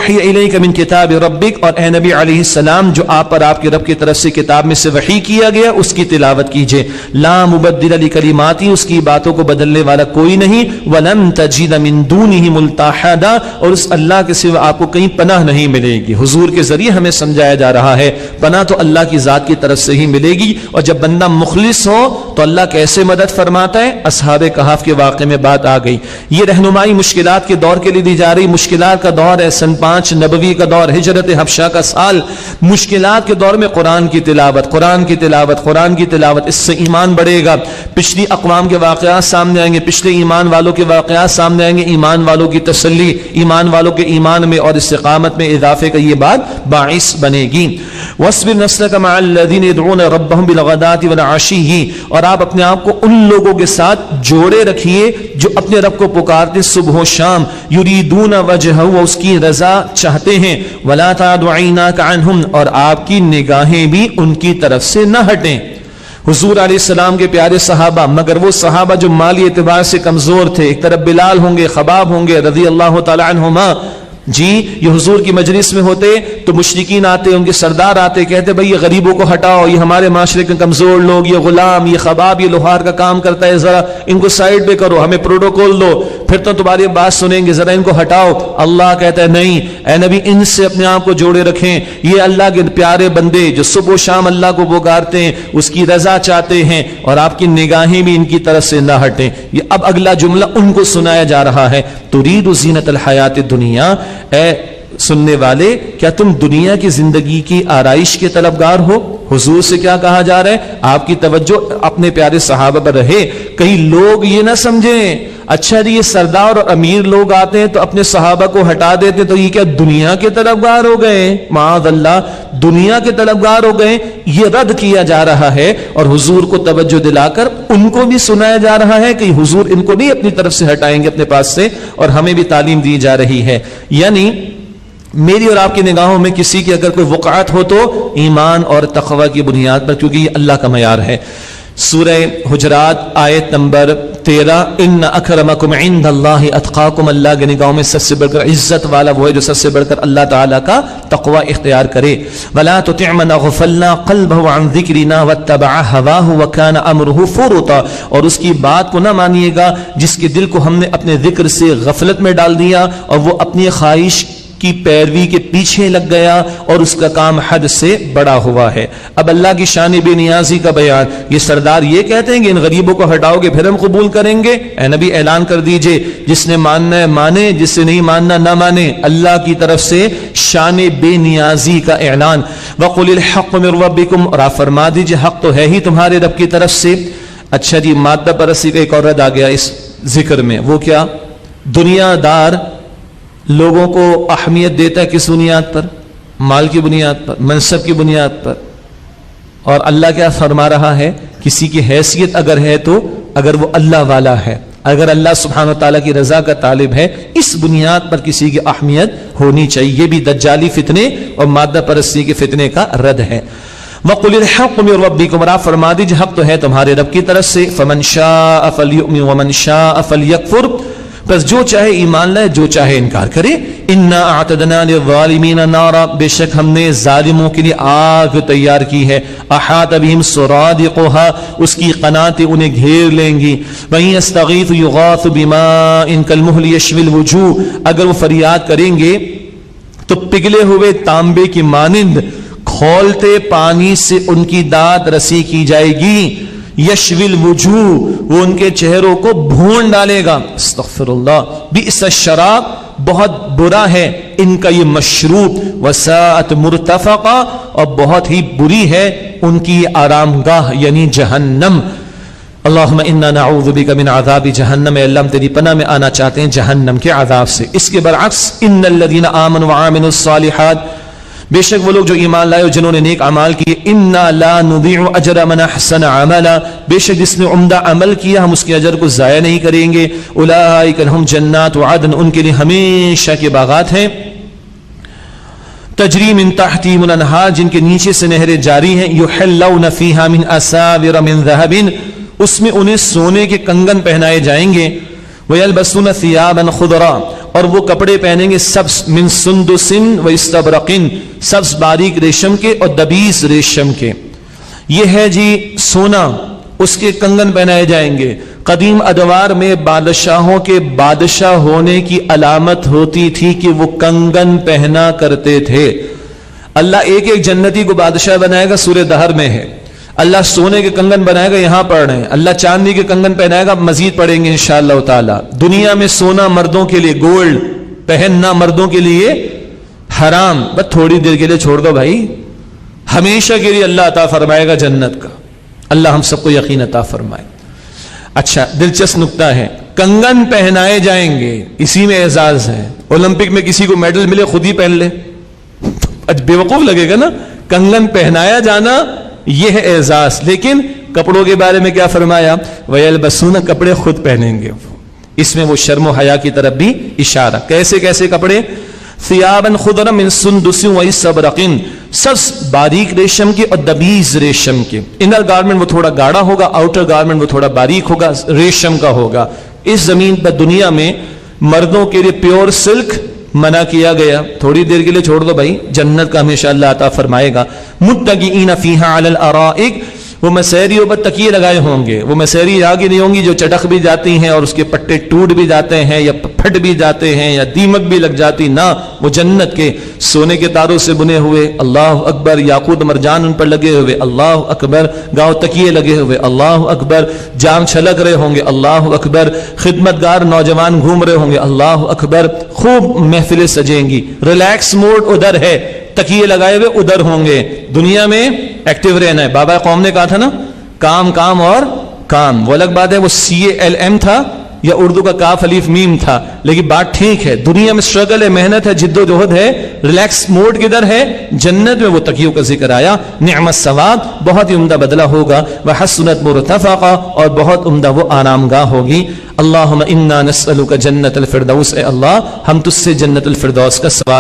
اوحی الیک من کتاب ربک، اور اے نبی علیہ السلام جو آپ پر آپ کے رب کی طرف سے کتاب میں سے وحی کیا گیا اس کی تلاوت کیجئے. لا مبدل لکلماتی، اس کی باتوں کو بدلنے والا کوئی نہیں. ولن تجد من دونہ ملتحدا، اور اس اللہ کے سوا آپ کو کہیں پناہ نہیں ملے گی. حضور کے ذریعے ہمیں سمجھایا جا رہا ہے پناہ تو اللہ کی ذات کی طرف سے ہی ملے گی. اور جب بندہ مخلص ہو تو اللہ کیسے مدد فرماتا ہے؟ اصحاب کہف کے واقعے میں بات آ گئی. یہ رہنمائی مشکلات کے دور کے لیے دی جا رہی. مشکلات کا دور ہے، سن 5 نبوی کا دور، ہجرت حبشہ کا سال. مشکلات کے دور میں قرآن کی تلاوت، قرآن کی تلاوت، قرآن کی تلاوت، اس سے ایمان بڑھے گا. پچھلی اقوام کے واقعات سامنے آئیں گے، پچھلے ایمان والوں کے واقعات سامنے آئیں گے. ایمان والوں کی تسلی، ایمان والوں کے ایمان میں اور استقامت میں اضافے کا یہ بات باعث بنے گی. وَاصْبِرْ نَفْسَكَ مَعَ الَّذِينَ يَدْعُونَ رَبَّهُمْ بِالْغَدَاةِ وَالْعَشِيِّ، اور آپ اپنے آپ کو ان لوگوں کے ساتھ جوڑے رکھیے جو اپنے رب کو پکارتے صبح و شام. یریدون وجہہ، وہ اس کی رضا چاہتے ہیں. وَلَا تَعْدُ عَيْنَاكَ عَنْهُمْ، اور آپ کی نگاہیں بھی ان کی طرف سے نہ ہٹیں. حضور علیہ السلام کے پیارے صحابہ، مگر وہ صحابہ جو مالی اعتبار سے کمزور تھے، ایک طرف بلال ہوں گے، خباب ہوں گے رضی اللہ تعالی عنہما، جی یہ حضور کی مجلس میں ہوتے تو مشرکین آتے، ان کے سردار آتے، کہتے بھئی یہ غریبوں کو ہٹاؤ، یہ ہمارے معاشرے کے کمزور لوگ، یہ غلام، یہ خباب، یہ لوہار کا کام کرتا ہے، ذرا ان کو سائیڈ پہ کرو، ہمیں پروٹوکول دو، پھر تو تمہاری بات سنیں گے، ذرا ان کو ہٹاؤ. اللہ کہتا ہے نہیں اے نبی، ان سے اپنے آپ کو جوڑے رکھیں. یہ اللہ کے پیارے بندے جو صبح و شام اللہ کو پکارتے ہیں، اس کی رضا چاہتے ہیں، اور آپ کی نگاہیں بھی ان کی طرف سے نہ ہٹیں. یہ اب اگلا جملہ ان کو سنایا جا رہا ہے. ترید زینت الحیات الدنیا، اے سننے والے کیا تم دنیا کی زندگی کی آرائش کے طلبگار ہو؟ حضور سے کیا کہا جا رہا ہے؟ آپ کی توجہ اپنے پیارے صحابہ پر رہے. کئی لوگ یہ نہ سمجھیں اچھا جی یہ سردار اور امیر لوگ آتے ہیں تو اپنے صحابہ کو ہٹا دیتے تو یہ کیا دنیا کے طلبگار ہو گئے؟ معاذ اللہ، دنیا کے طلبگار ہو گئے. یہ رد کیا جا رہا ہے اور حضور کو توجہ دلا کر ان کو بھی سنایا جا رہا ہے کہ حضور ان کو نہیں اپنی طرف سے ہٹائیں گے اپنے پاس سے، اور ہمیں بھی تعلیم دی جا رہی ہے. یعنی میری اور آپ کی نگاہوں میں کسی کی اگر کوئی وقعت ہو تو ایمان اور تقوی کی بنیاد پر، کیونکہ یہ اللہ کا معیار ہے. سورہ حجرات آیت نمبر 13، ان اکرمکم عند اللہ اتقاکم، اللہ کی نگاہوں میں سب سے بڑھ کر عزت والا وہ ہے جو سب سے بڑھ کر اللہ تعالیٰ کا تقوی اختیار کرے. ولا تطع من اغفلنا قلبه عن ذکرنا واتبع هواه وكان امره فرطا، اور اس کی بات کو نہ مانیے گا جس کے دل کو ہم نے اپنے ذکر سے غفلت میں ڈال دیا اور وہ اپنی خواہش کی پیروی کے پیچھے لگ گیا اور اس کا کام حد سے بڑا ہوا ہے. اب اللہ کی شان بے نیازی کا بیان. یہ سردار یہ کہتے ہیں کہ ان غریبوں کو ہٹاؤ گے پھر ہم قبول کریں گے. اے نبی اعلان کر دیجئے جس نے ماننا ہے مانے، جس سے نہیں ماننا نہ مانے. اللہ کی طرف سے شان بے نیازی کا اعلان. وَقُلِ الْحَقُّ مِنْ رَبِّكُمْ، اور آپ فرما دیجئے حق تو ہے ہی تمہارے رب کی طرف سے. اچھا جی مادہ پرستی کا ایک اور رد آ گیا اس ذکر میں. وہ کیا؟ دنیا دار لوگوں کو اہمیت دیتا ہے کس بنیاد پر؟ مال کی بنیاد پر، منصب کی بنیاد پر. اور اللہ کیا فرما رہا ہے؟ کسی کی حیثیت اگر ہے تو اگر وہ اللہ والا ہے، اگر اللہ سبحانہ وتعالیٰ کی رضا کا طالب ہے، اس بنیاد پر کسی کی اہمیت ہونی چاہیے. یہ بھی دجالی فتنے اور مادہ پرستی کے فتنے کا رد ہے. وَقُلِ الْحَقُّ مِنْ رَبِّكُمْ، اور آپ فرما دیجیے حق تو ہے تمہارے رب کی طرف سے. فَمَنْ شَاءَ فَلْيُؤْمِنْ وَمَنْ شَاءَ فَلْيَكْفُرْ، بس جو چاہے ایمان لائے جو چاہے انکار کرے. اِنَّا أَعْتَدْنَا لِلظَّالِمِينَ نَارًا، بے شک ہم نے ظالموں کے لیے آگ تیار کی ہے. أَحَاطَ بِهِمْ سُرَادِقُهَا، اس کی قناتیں انہیں گھیر لیں گی. وَإِنْ يَسْتَغِيثُوا يُغَاثُوا بِمَاءٍ كَالْمُهْلِ يَشْوِي الْوُجُوهَ، اگر وہ فریاد کریں گے تو پگھلے ہوئے تانبے کی مانند کھولتے پانی سے ان کی داد رسی کی جائے گی. یشوی الوجوہ، وہ ان کے چہروں کو بھون ڈالے گا. استغفر اللہ. بئس الشراب، بہت برا ہے ان کا یہ مشروب. وساءت مرتفقا، اور بہت ہی بری ہے ان کی آرام گاہ یعنی جہنم. اللہم انا نعوذ بک من عذاب جہنم، اے اللہ ہم تیری پناہ میں آنا چاہتے ہیں جہنم کے عذاب سے. اس کے برعکس ان الذین آمنوا وعملوا الصالحات، بے شک وہ لوگ جو ایمان لائے اور جنہوں نے نیک اعمال کیے. انا لا نضيع اجر من احسن عملا، بے شک جس نے عمدہ عمل کیا ہم اس کے اجر کو ضائع نہیں کریں گے. اولئک لهم جنات عدن، ان کے لیے ہمیشہ کے باغات ہیں. تجری من تحتهم الانہار، جن کے نیچے سے نہریں جاری ہیں. یحلون فیها من اساور من ذهب، اس میں انہیں سونے کے کنگن پہنائے جائیں گے. وَيَلْبَسُونَ ثِيَابًا خُضْرًا، اور وہ کپڑے پہنیں گے سبز من سندسن و استبرقن، سبز باریک ریشم کے اور دبیز ریشم کے. یہ ہے جی سونا، اس کے کنگن پہنائے جائیں گے. قدیم ادوار میں بادشاہوں کے بادشاہ ہونے کی علامت ہوتی تھی کہ وہ کنگن پہنا کرتے تھے. اللہ ایک ایک جنتی کو بادشاہ بنائے گا، سورہ دہر میں ہے. اللہ سونے کے کنگن بنائے گا، یہاں پڑھ رہے ہیں. اللہ چاندی کے کنگن پہنائے گا، مزید پڑھیں گے انشاءاللہ تعالی. دنیا میں سونا مردوں کے لیے، گولڈ پہننا مردوں کے لیے حرام. بس تھوڑی دیر کے لیے چھوڑ دو بھائی، ہمیشہ کے لیے اللہ عطا فرمائے گا جنت کا. اللہ ہم سب کو یقین عطا فرمائے. اچھا دلچسپ نکتہ ہے، کنگن پہنائے جائیں گے، اسی میں اعزاز ہے. اولمپک میں کسی کو میڈل ملے خود ہی پہن لے، بے وقوف لگے گا نا. کنگن پہنایا جانا یہ ہے اعزاز. لیکن کپڑوں کے بارے میں کیا فرمایا؟ وَيَلْبَسُونَ، کپڑے خود پہنیں گے. اس میں وہ شرم و حیا کی طرف بھی اشارہ. کیسے کیسے کپڑے؟ ثِيَابًا خُضْرًا مِنْ سُنْدُسٍ وَإِسْتَبْرَقٍ، سبز باریک ریشم کے اور دبیز ریشم کے. انر گارمنٹ وہ تھوڑا گاڑا ہوگا، آؤٹر گارمنٹ وہ تھوڑا باریک ہوگا، ریشم کا ہوگا. اس زمین پر دنیا میں مردوں کے لیے پیور سلک منع کیا گیا. تھوڑی دیر کے لیے چھوڑ دو بھائی، جنت کا ہمیشہ اللہ عطا فرمائے گا. متکئین فیہا علی الارائک، وہ مسیریوں پر تکیے لگائے ہوں گے. وہ مسیری آگے نہیں ہوں گی جو چٹک بھی جاتی ہیں اور اس کے پٹے ٹوٹ بھی جاتے ہیں یا پھٹ بھی جاتے ہیں یا دیمک بھی لگ جاتی. نہ، وہ جنت کے سونے کے تاروں سے بنے ہوئے. اللہ اکبر. یاقوت مرجان ان پر لگے ہوئے. اللہ اکبر. گاؤں تکیے لگے ہوئے. اللہ اکبر. جام چھلک رہے ہوں گے. اللہ اکبر. خدمتگار نوجوان گھوم رہے ہوں گے. اللہ اکبر. خوب محفلیں سجیں گی. ریلیکس موڈ ادھر ہے، تکیے لگائے ہوئے ادھر ہوں گے. دنیا میں ایکٹیو رہنا ہے. بابا قوم نے کہا تھا نا، کام کام اور کام. وہ الگ بات ہے وہ CALM تھا یا اردو کا کاف الف میم تھا، لیکن بات ٹھیک ہے. دنیا میں اسٹرگل ہے، محنت ہے، جد و جہد ہے. ریلیکس موڈ کدھر ہے؟ جنت میں. وہ تکیوں کا ذکر آیا. نعم الثواب، بہت ہی عمدہ بدلہ ہوگا. وحسنت مرتفقا، اور بہت عمدہ وہ آرام گاہ ہوگی. اللہم انا نسألک جنت الفردوس، اے اللہ ہم تجھ سے جنت الفردوس کا سوال